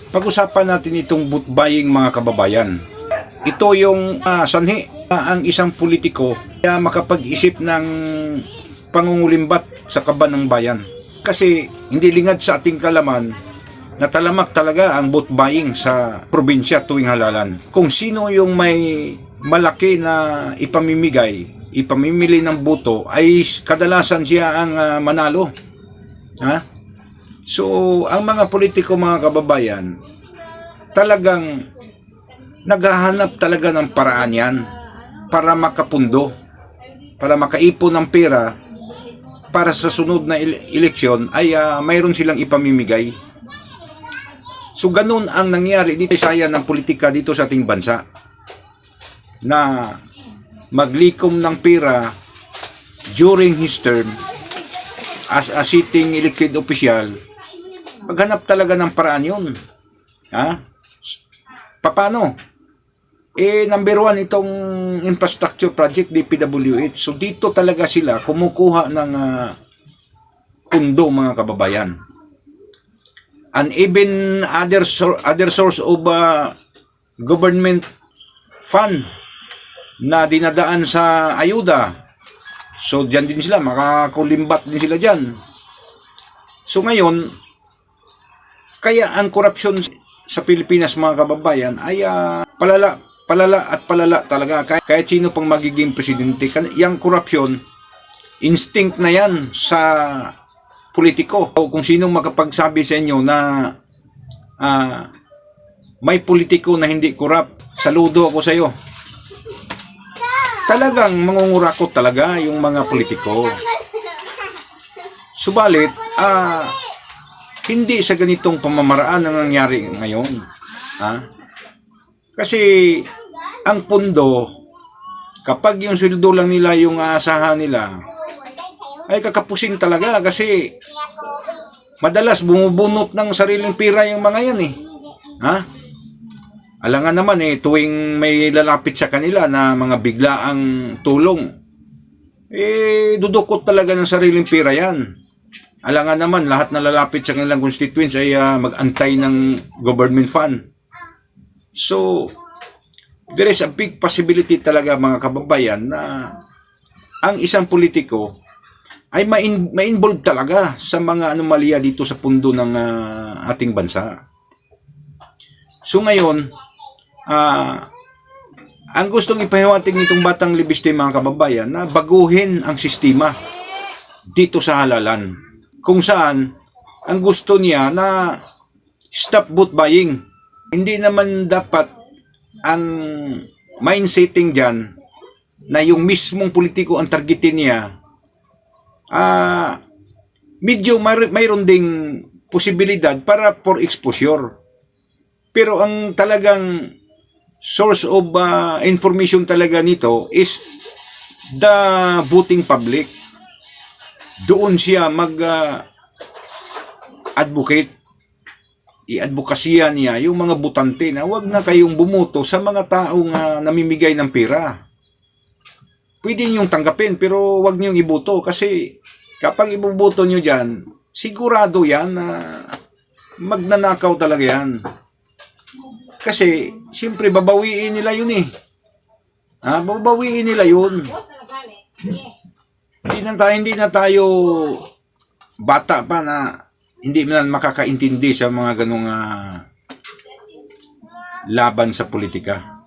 Pag-usapan natin itong vote buying, mga kababayan. Ito yung sanhi ang isang politiko na makapag-isip ng pangungulimbat sa kaban ng bayan. Kasi hindi lingad sa ating kalaman na talamak talaga ang vote buying sa probinsya tuwing halalan. Kung sino yung may malaki na ipamimili ng boto, ay kadalasan siya ang manalo. Ha? So, ang mga politiko, mga kababayan, talagang naghahanap talaga ng paraan yan para makapundo, para makaipon ng pera para sa sunod na eleksyon ay mayroon silang ipamimigay. So, ganun ang nangyari dito sa ng politika dito sa ating bansa, na maglikom ng pera during his term as a sitting elected official. Maghanap talaga ng paraan yun. Ha? Paano? Number 1 itong infrastructure project, DPWH. So dito talaga sila kumukuha ng pundo, mga kababayan. And even other source of government fund na dinadaan sa ayuda. So dyan din sila, makakulimbat din sila dyan. So ngayon, kaya ang korupsyon sa Pilipinas, mga kababayan, ay palala at palala talaga. Kahit sino pang magiging presidente, yung korupsyon, instinct na yan sa politiko. O kung sino makapagsabi sa inyo na may politiko na hindi corrupt, saludo ako sa iyo. Talagang mangungurakot talaga yung mga politiko. Subalit, hindi sa ganitong pamamaraan ang nangyari ngayon. Kasi ang pundo, kapag yung sweldo lang nila yung aasahan nila, ay kakapusin talaga kasi madalas bumubunot ng sariling pira yung mga yan . Alangan naman tuwing may lalapit sa kanila na mga biglaang tulong, dudukot talaga ng sariling pira yan. Alangan naman, lahat na lalapit sa kanilang constituents ay mag-antay ng government fund. So, there is a big possibility talaga, mga kababayan, na ang isang politiko ay ma-involve talaga sa mga anomalya dito sa pundo ng ating bansa. So ngayon, ang gustong ipahiwatig nitong batang libiste, mga kababayan, na baguhin ang sistema dito sa halalan. Kung saan, ang gusto niya na stop vote buying. Hindi naman dapat ang mindsetting dyan na yung mismong politiko ang targetin niya. Medyo mayroon ding posibilidad para for exposure. Pero ang talagang source of information talaga nito is the voting public. Doon siya mag-advocate. I-advokasya niya yung mga botante na huwag na kayong bumuto sa mga taong namimigay ng pera. Pwede niyong tanggapin pero huwag niyong iboto kasi kapag ibuboto niyo dyan, sigurado yan na magnanakaw talaga yan. Kasi siyempre babawiin nila yun . Babawiin nila yun. Hindi na tayo bata pa na hindi na makakaintindi sa mga ganong laban sa politika.